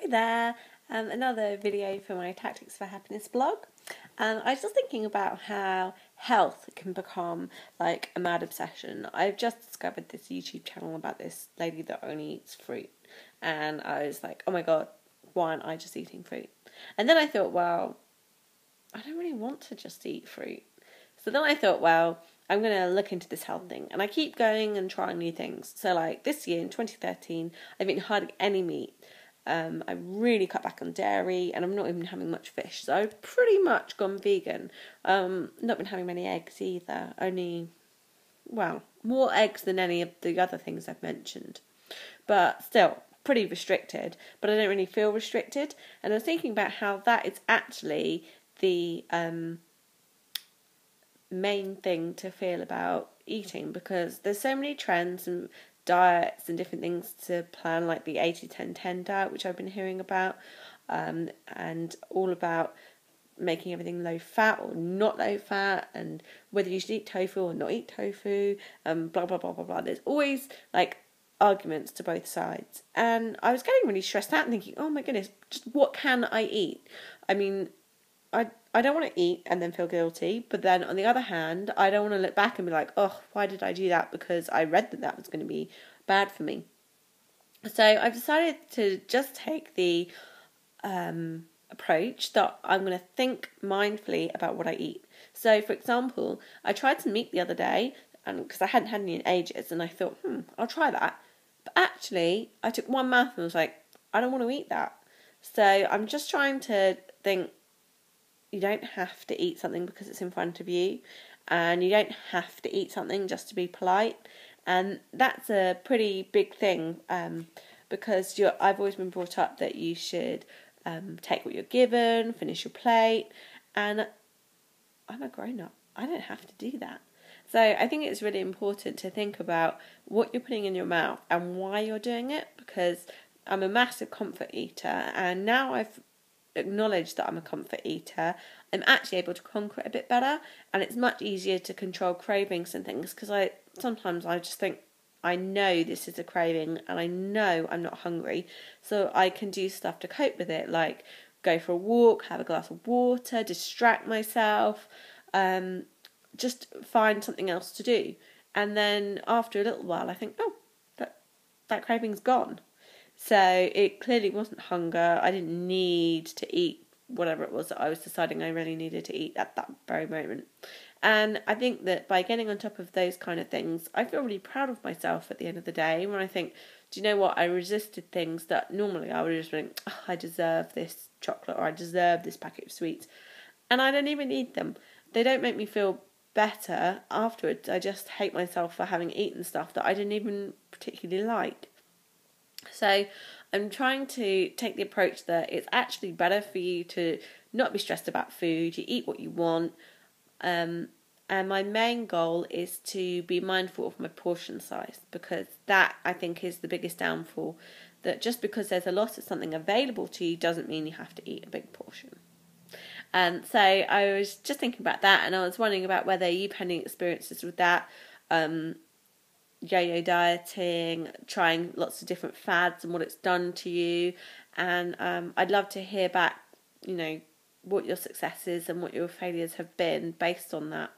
Hi there, another video for my Tactics for Happiness blog. I was just thinking about how health can become like a mad obsession. I've just discovered this YouTube channel about this lady that only eats fruit, and I was like, oh my god, why aren't I just eating fruit? And then I thought, well, I don't really want to just eat fruit. So then I thought, well, I'm going to look into this health thing, and I keep going and trying new things. So like this year in 2013, I've eaten hardly any meat. I really cut back on dairy, and I'm not even having much fish. So I've pretty much gone vegan. Not been having many eggs either. Only, well, more eggs than any of the other things I've mentioned. But still, pretty restricted. But I don't really feel restricted. And I was thinking about how that is actually the main thing to feel about eating, because there's so many trends and diets and different things to plan, like the 80-10-10 diet, which I've been hearing about, and all about making everything low fat or not low fat, and whether you should eat tofu or not eat tofu, blah blah blah blah blah. There's always like arguments to both sides, and I was getting really stressed out and thinking, oh my goodness, just what can I eat? I mean, I don't want to eat and then feel guilty, but then on the other hand, I don't want to look back and be like, oh, why did I do that? Because I read that that was going to be bad for me. So I've decided to just take the approach that I'm going to think mindfully about what I eat. So, for example, I tried some meat the other day, and because I hadn't had any in ages, and I thought, I'll try that. But actually, I took one mouthful and was like, I don't want to eat that. So I'm just trying to think, you don't have to eat something because it's in front of you, and you don't have to eat something just to be polite. And that's a pretty big thing, because I've always been brought up that you should take what you're given, finish your plate, and I'm a grown-up. I don't have to do that. So I think it's really important to think about what you're putting in your mouth and why you're doing it, because I'm a massive comfort eater, and now I've acknowledge that I'm a comfort eater, I'm actually able to conquer it a bit better, and it's much easier to control cravings and things, because sometimes I just think, I know this is a craving and I know I'm not hungry, so I can do stuff to cope with it, like go for a walk, have a glass of water, distract myself, just find something else to do, and then after a little while I think, oh, that craving's gone. So it clearly wasn't hunger. I didn't need to eat whatever it was that I was deciding I really needed to eat at that very moment. And I think that by getting on top of those kind of things, I feel really proud of myself at the end of the day, when I think, do you know what, I resisted things that normally I would just think, oh, I deserve this chocolate, or I deserve this packet of sweets. And I don't even eat them. They don't make me feel better afterwards. I just hate myself for having eaten stuff that I didn't even particularly like. So I'm trying to take the approach that it's actually better for you to not be stressed about food, you eat what you want, and my main goal is to be mindful of my portion size, because that, I think, is the biggest downfall, that just because there's a lot of something available to you doesn't mean you have to eat a big portion. So I was just thinking about that, and I was wondering about whether you've had any experiences with that, yo-yo dieting, trying lots of different fads and what it's done to you, and I'd love to hear back, what your successes and what your failures have been based on that.